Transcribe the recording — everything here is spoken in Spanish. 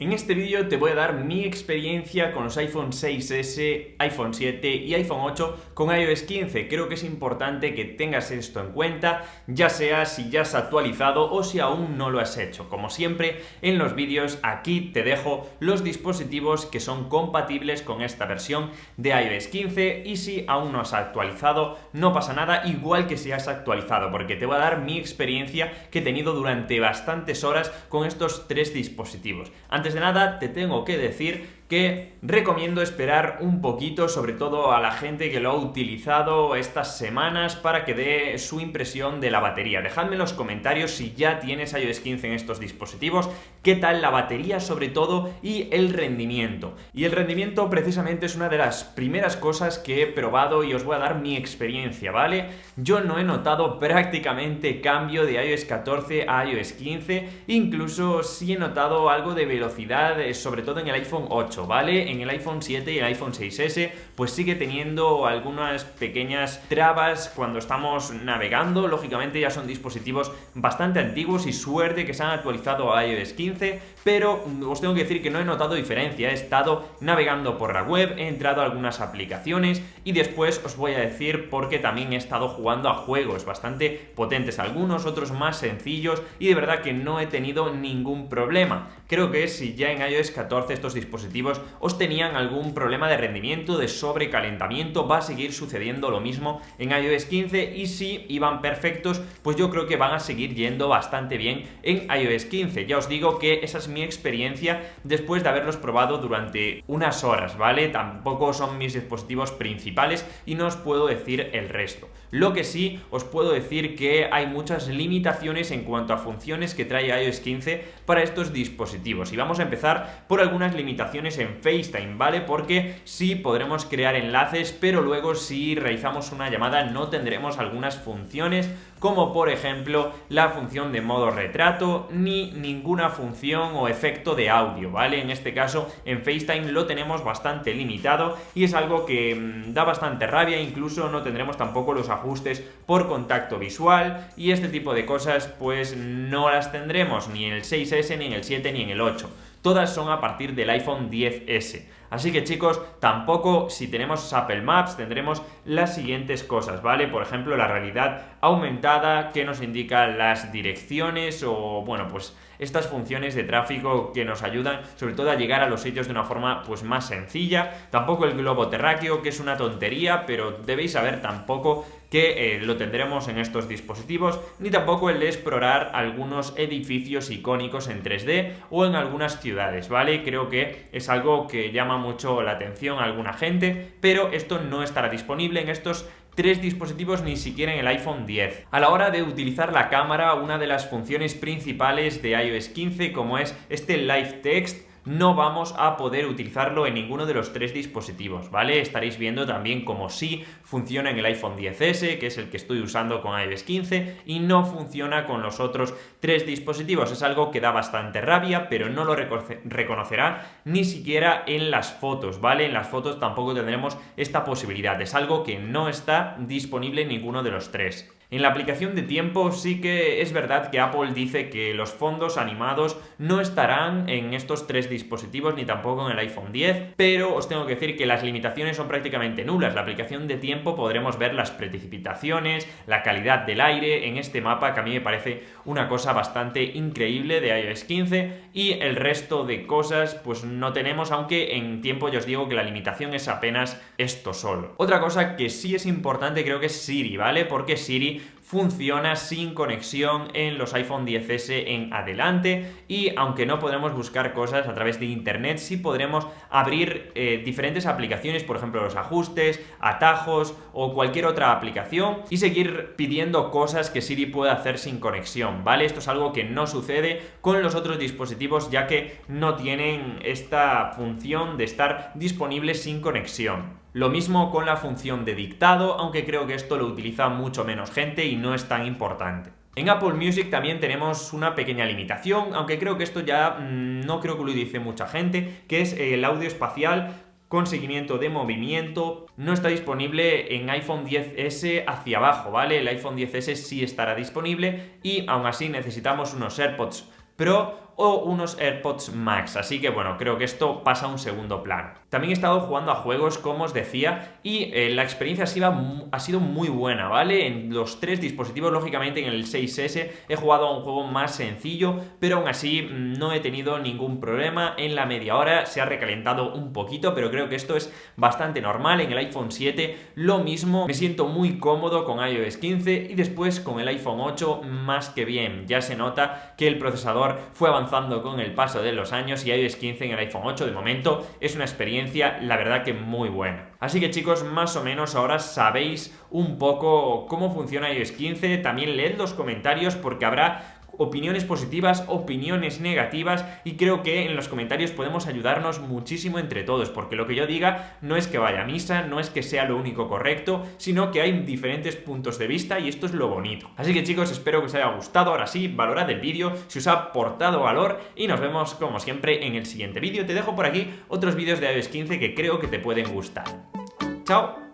En este vídeo te voy a dar mi experiencia con los iPhone 6S, iPhone 7 y iPhone 8 con iOS 15. Creo que es importante que tengas esto en cuenta, ya sea si ya has actualizado o si aún no lo has hecho. Como siempre, en los vídeos aquí te dejo los dispositivos que son compatibles con esta versión de iOS 15 y si aún no has actualizado, no pasa nada, igual que si has actualizado, porque te voy a dar mi experiencia que he tenido durante bastantes horas con estos tres dispositivos. Antes de nada, te tengo que decir que recomiendo esperar un poquito, sobre todo a la gente que lo ha utilizado estas semanas, para que dé su impresión de la batería. Dejadme en los comentarios si ya tienes iOS 15 en estos dispositivos, qué tal la batería sobre todo y el rendimiento. Y el rendimiento precisamente es una de las primeras cosas que he probado y os voy a dar mi experiencia, ¿vale? Yo no he notado prácticamente cambio de iOS 14 a iOS 15, incluso sí he notado algo de velocidad, sobre todo en el iPhone 8, ¿vale? En el iPhone 7 y el iPhone 6S pues sigue teniendo algunas pequeñas trabas cuando estamos navegando. Lógicamente ya son dispositivos bastante antiguos y suerte que se han actualizado a iOS 15, pero os tengo que decir que no he notado diferencia. He estado navegando por la web, he entrado a algunas aplicaciones y después os voy a decir porque también he estado jugando a juegos bastante potentes, algunos, otros más sencillos, y de verdad que no he tenido ningún problema. Creo que si ya en iOS 14 estos dispositivos os tenían algún problema de rendimiento, de sobrecalentamiento, va a seguir sucediendo lo mismo en iOS 15, y si iban perfectos, pues yo creo que van a seguir yendo bastante bien en iOS 15. Ya os digo que esa es mi experiencia después de haberlos probado durante unas horas, ¿vale? Tampoco son mis dispositivos principales y no os puedo decir el resto. Lo que sí os puedo decir que hay muchas limitaciones en cuanto a funciones que trae iOS 15 para estos dispositivos, y vamos a empezar por algunas limitaciones en FaceTime, ¿vale? Porque sí podremos crear enlaces, pero luego si realizamos una llamada no tendremos algunas funciones, como por ejemplo la función de modo retrato, ni ninguna función o efecto de audio, ¿vale? En este caso en FaceTime lo tenemos bastante limitado y es algo que da bastante rabia. Incluso no tendremos tampoco los ajustes por contacto visual, y este tipo de cosas pues no las tendremos ni en el 6S, ni en el 7, ni en el 8. Todas son a partir del iPhone XS. Así que chicos, tampoco si tenemos Apple Maps tendremos las siguientes cosas, ¿vale? Por ejemplo, la realidad aumentada que nos indica las direcciones, o bueno, pues estas funciones de tráfico que nos ayudan sobre todo a llegar a los sitios de una forma pues más sencilla. Tampoco el globo terráqueo, que es una tontería, pero debéis saber tampoco que lo tendremos en estos dispositivos, ni tampoco el de explorar algunos edificios icónicos en 3D o en algunas ciudades, ¿vale? Creo que es algo que llama mucho la atención a alguna gente, pero esto no estará disponible en estos tres dispositivos, ni siquiera en el iPhone X. A la hora de utilizar la cámara, una de las funciones principales de iOS 15, como es este Live Text, no vamos a poder utilizarlo en ninguno de los tres dispositivos, ¿vale? Estaréis viendo también como sí funciona en el iPhone XS, que es el que estoy usando con iOS 15, y no funciona con los otros tres dispositivos. Es algo que da bastante rabia, pero no lo reconocerá ni siquiera en las fotos, ¿vale? En las fotos tampoco tendremos esta posibilidad. Es algo que no está disponible en ninguno de los tres. En la aplicación de tiempo sí que es verdad que Apple dice que los fondos animados no estarán en estos tres dispositivos, ni tampoco en el iPhone X, pero os tengo que decir que las limitaciones son prácticamente nulas. La aplicación de tiempo podremos ver las precipitaciones, la calidad del aire en este mapa, que a mí me parece una cosa bastante increíble de iOS 15, y el resto de cosas pues no tenemos, aunque en tiempo yo os digo que la limitación es apenas esto solo. Otra cosa que sí es importante creo que es Siri, ¿vale? Porque Siri funciona sin conexión en los iPhone XS en adelante, y aunque no podremos buscar cosas a través de internet, sí podremos abrir diferentes aplicaciones, por ejemplo los ajustes, atajos o cualquier otra aplicación, y seguir pidiendo cosas que Siri puede hacer sin conexión, ¿vale? Esto es algo que no sucede con los otros dispositivos, ya que no tienen esta función de estar disponibles sin conexión. Lo mismo con la función de dictado, aunque creo que esto lo utiliza mucho menos gente y no es tan importante. En Apple Music también tenemos una pequeña limitación, aunque creo que esto ya no creo que lo utilice mucha gente, que es el audio espacial con seguimiento de movimiento. No está disponible en iPhone XS hacia abajo, ¿vale? El iPhone XS sí estará disponible, y aún así necesitamos unos AirPods Pro o unos AirPods Max, así que bueno, creo que esto pasa a un segundo plano. También he estado jugando a juegos, como os decía, y la experiencia ha sido muy buena, ¿vale? En los 3 dispositivos, lógicamente en el 6S he jugado a un juego más sencillo, pero aún así no he tenido ningún problema. En la media hora se ha recalentado un poquito, pero creo que esto es bastante normal. En el iPhone 7 lo mismo, me siento muy cómodo con iOS 15 y después con el iPhone 8 más que bien. Ya se nota que el procesador fue avanzando con el paso de los años y iOS 15 en el iPhone 8 de momento es una experiencia, la verdad, que muy buena. Así que chicos, más o menos ahora sabéis un poco cómo funciona iOS 15. También leed los comentarios porque habrá opiniones positivas, opiniones negativas, y creo que en los comentarios podemos ayudarnos muchísimo entre todos, porque lo que yo diga no es que vaya a misa, no es que sea lo único correcto, sino que hay diferentes puntos de vista y esto es lo bonito. Así que chicos, espero que os haya gustado. Ahora sí, valorad el vídeo si os ha aportado valor y nos vemos como siempre en el siguiente vídeo. Te dejo por aquí otros vídeos de iOS 15 que creo que te pueden gustar. ¡Chao!